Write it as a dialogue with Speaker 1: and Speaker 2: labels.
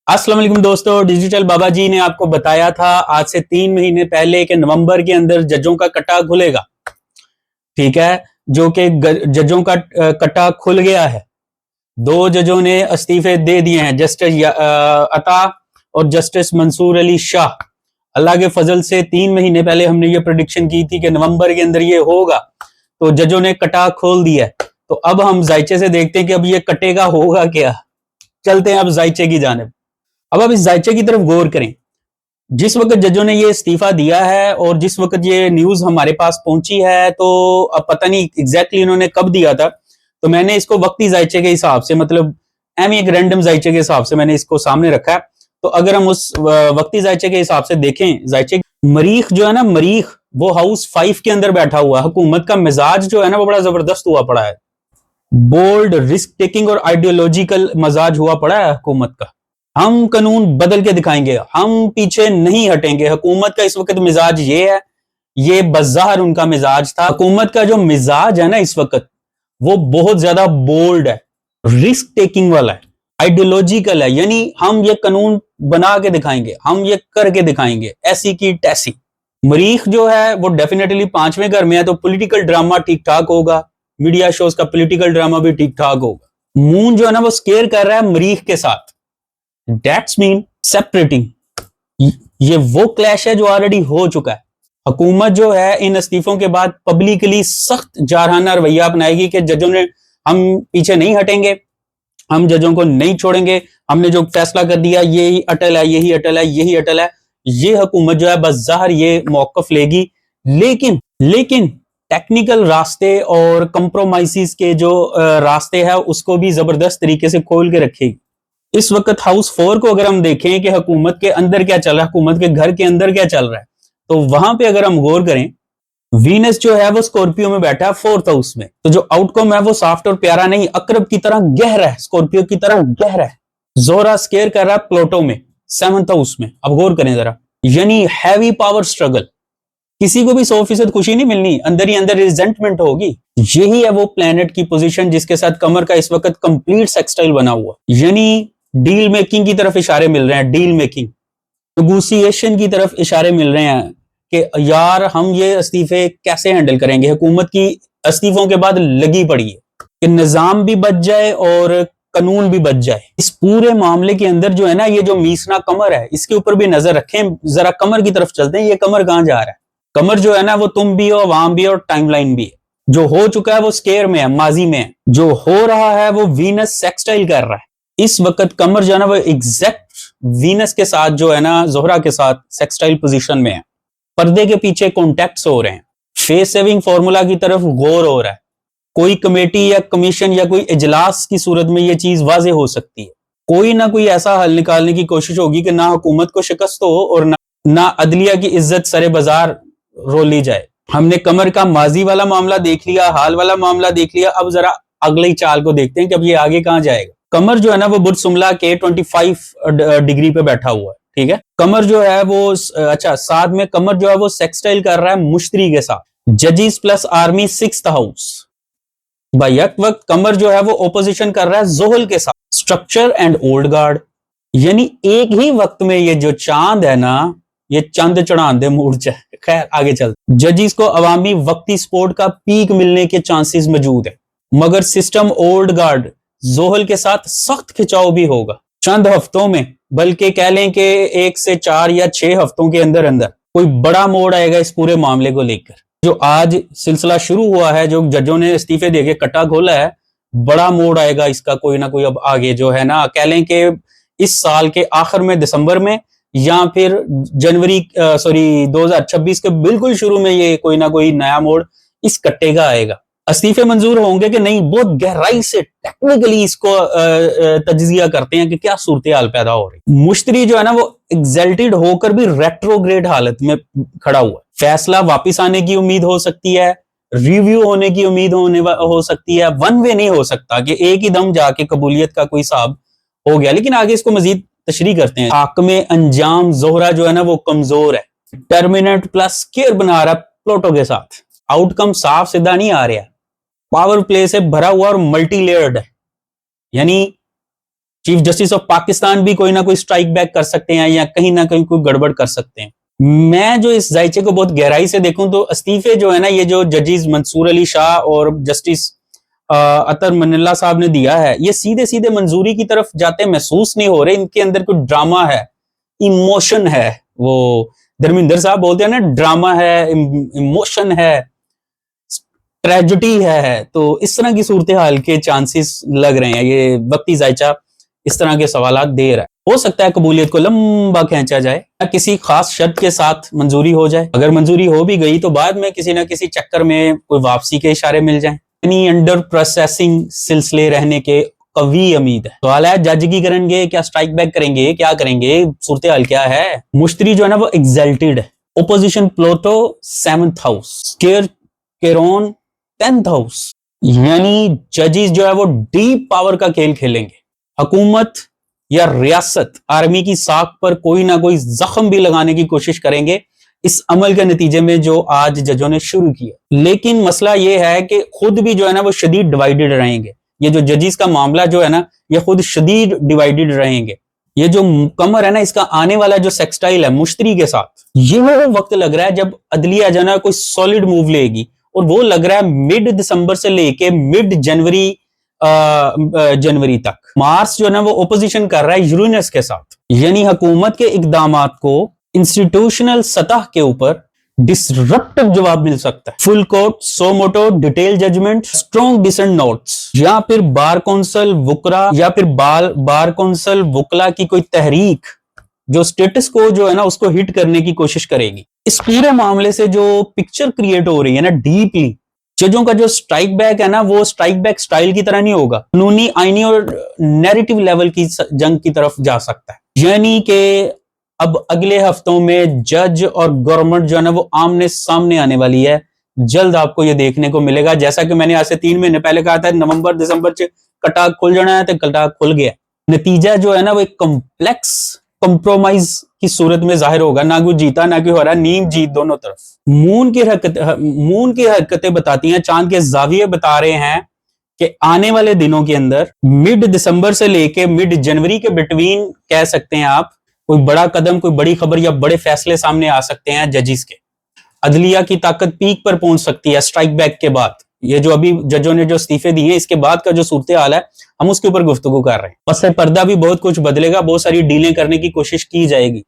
Speaker 1: अस्सलाम वालेकुम दोस्तों, डिजिटल बाबा जी ने आपको बताया था आज से 3 महीने पहले कि नवंबर के अंदर जजों का कटा खुलेगा। ठीक है, जो कि जजों का कटा खुल गया है। 2 जजों ने इस्तीफे दे दिए हैं, जस्टिस अता और जस्टिस मंसूर अली शाह। अल्लाह के फजल से 3 महीने पहले हमने ये प्रेडिक्शन की थी कि नवंबर के अंदर ये होगा, तो जजों ने कटा खोल दिया है। तो अब हम जायचे से देखते हैं कि अब ये कटेगा होगा क्या। चलते हैं अब जायचे की जानिब। अब इस जायचे की तरफ गौर करें। जिस वक्त जजों ने ये इस्तीफा दिया है और जिस वक्त ये न्यूज हमारे पास पहुंची है, तो अब पता नहीं एग्जैक्टली इन्होंने कब दिया था। तो मैंने इसको वक्ती जायचे के हिसाब से, मतलब एक रैंडम जायचे के हिसाब से मैंने इसको सामने रखा है। तो अगर हम उस वक्ती जायचे के हिसाब से देखें, जायचे मरीख जो है ना, मरीख वो हाउस 5 के अंदर बैठा हुआ है। हुकूमत का मिजाज जो है ना वो बड़ा जबरदस्त हुआ पड़ा है। बोल्ड, रिस्क टेकिंग और आइडियोलॉजिकल मजाज हुआ पड़ा है हुकूमत का। हम कानून बदल के दिखाएंगे, हम पीछे नहीं हटेंगे। हुकूमत का इस वक्त मिजाज ये है, ये बज़ाहिर उनका मिजाज था। हुकूमत का जो मिजाज है ना इस वक्त, वो बहुत ज्यादा बोल्ड है, रिस्क टेकिंग वाला है, आइडियोलॉजिकल है। यानी हम ये कानून बना के दिखाएंगे, हम ये करके दिखाएंगे, ऐसी की तैसी। मरीख जो है वो डेफिनेटली 5वें घर में है, तो पॉलिटिकल ड्रामा ठीक ठाक होगा, मीडिया शोज का पॉलिटिकल ड्रामा भी ठीक ठाक होगा। मून जो है ना वो स्केयर कर रहा है मरीख के साथ। That's mean separating। ये वो क्लैश है जो ऑलरेडी हो चुका है। हुकूमत जो है इन इस्तीफों के बाद पब्लिकली सख्त जारहाना रवैया अपनाएगी कि जजों ने, हम पीछे नहीं हटेंगे, हम जजों को नहीं छोड़ेंगे, हमने जो फैसला कर दिया यही अटल है, यही अटल है, यही अटल है। ये हुकूमत जो है बज़ाहिर ये मौकफ लेगी, लेकिन लेकिन टेक्निकल रास्ते और कंप्रोमाइजेस के जो रास्ते हैं उसको भी जबरदस्त तरीके से खोल के रखेगी। इस वक्त हाउस 4 को अगर हम देखें कि हुकूमत के अंदर क्या चल रहा है, हुकूमत के घर के अंदर क्या चल रहा है, तो वहां पे अगर हम गौर करें, वीनस जो है वो स्कॉर्पियो में बैठा है 4th हाउस में। तो जो आउटकम है वो सॉफ्ट और प्यारा नहीं, अकरब की तरह गहरा है, स्कॉर्पियो की तरह गहरा है। जोहरा स्केयर कर रहा है प्लूटो में 7th हाउस में। अब गौर करें जरा, यानी हैवी पावर स्ट्रगल। किसी को भी 100% खुशी नहीं मिलनी, अंदर ही अंदर रिजेंटमेंट होगी। यही है वो प्लेनेट की पोजीशन जिसके साथ कमर का इस वक्त कंप्लीट सेक्सटाइल बना हुआ, यानी डील मेकिंग की तरफ इशारे मिल रहे हैं, डील मेकिंग, नेगोशिएशन की तरफ इशारे मिल रहे हैं कि यार हम ये इस्तीफे कैसे हैंडल करेंगे। हुकूमत की इस्तीफों के बाद लगी पड़ी है कि निजाम भी बच जाए और कानून भी बच जाए। इस पूरे मामले के अंदर जो है ना, ये जो मीसना कमर है इसके ऊपर भी नजर रखें। जरा कमर की तरफ चलते हैं, ये कमर कहां जा रहा है। कमर जो है ना वो तुम भी हो, अवाम भी और टाइमलाइन भी है। जो हो चुका है वो स्केयर में है, माजी में है। जो हो रहा है वो वीनस सेक्सटाइल कर रहा है। इस वक्त कमर जो है ना वो एग्जैक्ट वीनस के साथ जो है ना, जोहरा के साथ सेक्सटाइल पोजीशन में है। पर्दे के पीछे कॉन्टैक्ट्स हो रहे हैं, फेस सेविंग फॉर्मूला की तरफ गौर हो रहा है। कोई कमेटी या कमीशन या कोई इजलास की सूरत में ये चीज वाजे हो सकती है। कोई ना कोई ऐसा हल निकालने की कोशिश होगी कि ना हुकूमत को शिकस्त हो और ना अदलिया की इज्जत सरे बाजार रोली जाए। हमने कमर का माजी वाला मामला देख लिया, हाल वाला मामला देख लिया, अब जरा अगली चाल को देखते हैं कि अब ये आगे कहां जाएगा। कमर जो है ना वो बुर्ज सुमला के 25 डिग्री पे बैठा हुआ है। ठीक है, कमर जो है वो अच्छा, साथ में कमर जो है वो सेक्सटाइल कर रहा है मुश्तरी के साथ। जजिस प्लस आर्मी 6th हाउस। बैक वक्त कमर जो है वो ओपोजिशन कर रहा है जोहल के साथ, स्ट्रक्चर एंड ओल्ड गार्ड। यानी एक ही वक्त में ये जो चांद है ना, ये चंद चढ़ान दे मूड च। खैर आगे चलते, जजिस को अवामी वक्ती सपोर्ट का पीक मिलने के चांसेस मौजूद है, मगर सिस्टम ओल्ड गार्ड जोहल के साथ सख्त खिंचाव भी होगा चंद हफ्तों में, बल्कि कह लें कि 1 से 4 या 6 हफ्तों के अंदर अंदर कोई बड़ा मोड़ आएगा इस पूरे मामले को लेकर। जो आज सिलसिला शुरू हुआ है, जो जजों ने इस्तीफे देके कट्टा खोला है, बड़ा मोड़ आएगा इसका कोई ना कोई। अब आगे जो है ना, कह लें कि इस साल के आखिर में, दिसंबर में, या फिर 2026 के बिल्कुल शुरू में ये कोई ना कोई नया मोड़ इस कट्टे का आएगा। इस्तीफे मंजूर होंगे कि नहीं, बहुत गहराई से टेक्निकली इसको तज्जिया करते हैं कि क्या सूरत हाल पैदा हो रही। मुश्तरी जो है ना वो एक्सल्टेड होकर भी रेट्रोग्रेड हालत में खड़ा हुआ है। फैसला वापिस आने की उम्मीद हो सकती है, रिव्यू होने की उम्मीद हो सकती है। वन वे नहीं हो सकता कि एक ही दम जाके कबूलियत का कोई हिसाब हो गया। लेकिन आगे इसको मजीद तशरीह करते हैं। हाकमे अंजाम जोहरा जो है ना वो कमजोर है, टर्मिनेंट प्लस केयर बना रहा है प्लूटो के साथ। आउटकम साफ सीधा नहीं आ रहा, पावर प्ले से भरा हुआ और मल्टी लेयर्ड है। यानी चीफ जस्टिस ऑफ पाकिस्तान भी कोई ना कोई स्ट्राइक बैक कर सकते हैं या कहीं ना कहीं कोई गड़बड़ कर सकते हैं। मैं जो इस जायचे को बहुत गहराई से देखूं तो इस्तीफे जो है ना, ये जो जजेस मंसूर अली शाह और जस्टिस अतर मनिल्ला साहब ने दिया है, ये सीधे सीधे मंजूरी की तरफ जाते महसूस नहीं हो रहे। इनके अंदर कोई ड्रामा है, इमोशन है। वो धर्मेंद्र साहब बोलते हैं ना, ड्रामा है, इमोशन है, ट्रेजेडी है। तो इस तरह की सूरत हाल के चांसेस लग रहे हैं। ये वक्ती जायचा इस तरह के सवाल दे रहा है। हो सकता है कबूलियत को लंबा खींचा जाए या किसी खास शर्त के साथ मंजूरी हो जाए। अगर मंजूरी हो भी गई तो बाद में किसी ना किसी चक्कर में कोई वापसी के इशारे मिल जाए। यानी अंडर प्रोसेसिंग सिलसिले रहने के कवी उम्मीद है। सवाल है जज की करेंगे, क्या स्ट्राइक बैक करेंगे, क्या करेंगे, सूरत हाल क्या है। मुश्तरी जो है ना वो एग्जल्टेड है। Opposition Pluto 7th house, Chiron 10th house. यानी जजेस जो है वो डीप पावर का खेल खेलेंगे। हुकूमत या रियासत आर्मी की साख पर कोई ना कोई जख्म भी लगाने की कोशिश करेंगे इस अमल के नतीजे में जो आज जजों ने शुरू किया। लेकिन मसला यह है कि खुद भी जो है ना वो शदीद डिवाइडेड रहेंगे। ये जो जजेस का मामला जो है ना, ये खुद शदीद डिवाइडेड रहेंगे। ये जो कमर है ना, इसका आने वाला जो सेक्सटाइल है मुश्तरी के साथ, ये वो वक्त लग रहा है जब अदलिया जो है कोई सॉलिड मूव लेगी। और वो लग रहा है मिड दिसंबर से लेके मिड जनवरी तक। मार्स जो है ना वो ओपोजिशन कर रहा है यूरेनस के साथ। यानी हुकूमत के इकदामात को इंस्टीट्यूशनल सतह के ऊपर डिसरप्टिव जवाब मिल सकता है। Full court, suo motu, detail judgement, strong dissent notes, या फिर बार कौंसल वुकरा या फिर बार कौंसल वुकला की कोई तहरीक जो स्टेटस को जो है ना उसको हिट करने की कोशिश करेगी। इस पूरे मामले से जो पिक्चर क्रिएट हो रही है ना डीपली, जजों का जो स्ट्राइक बैक है ना वो स्ट्राइक बैक स्टाइल की तरह नहीं होगा, कानूनी, आईनी और नैरेटिव लेवल की जंग की तरफ जा सकता है। यानी कि अब अगले हफ्तों में जज और गवर्नमेंट जो है ना वो आमने सामने आने वाली है। जल्द आपको ये देखने को मिलेगा। जैसा कि मैंने आज से 3 महीने पहले कहा था, नवंबर दिसंबर च कटा खुल जाना है, तो कटा खुल गया। नतीजा जो है ना वो एक कॉम्प्लेक्स कंप्रोमाइज की सूरत में जाहिर होगा। ना कोई जीता ना कोई हारा, नीम जीत दोनों तरफ। मून की हरकतें बताती हैं, चांद के जाविये बता रहे हैं कि आने वाले दिनों के अंदर मिड दिसंबर से लेके मिड जनवरी के बिटवीन कह सकते हैं आप, कोई बड़ा कदम, कोई बड़ी खबर या बड़े फैसले सामने आ सकते हैं जजिस के। अदलिया की ताकत पीक पर पहुंच सकती है स्ट्राइक बैक के बाद। ये जो अभी जजों ने जो इस्तीफे दिए हैं, इसके बाद का जो सूरत हाल है, हम उसके ऊपर गुफ्तगू कर रहे हैं। पस पर्दा भी बहुत कुछ बदलेगा, बहुत सारी डीलें करने की कोशिश की जाएगी।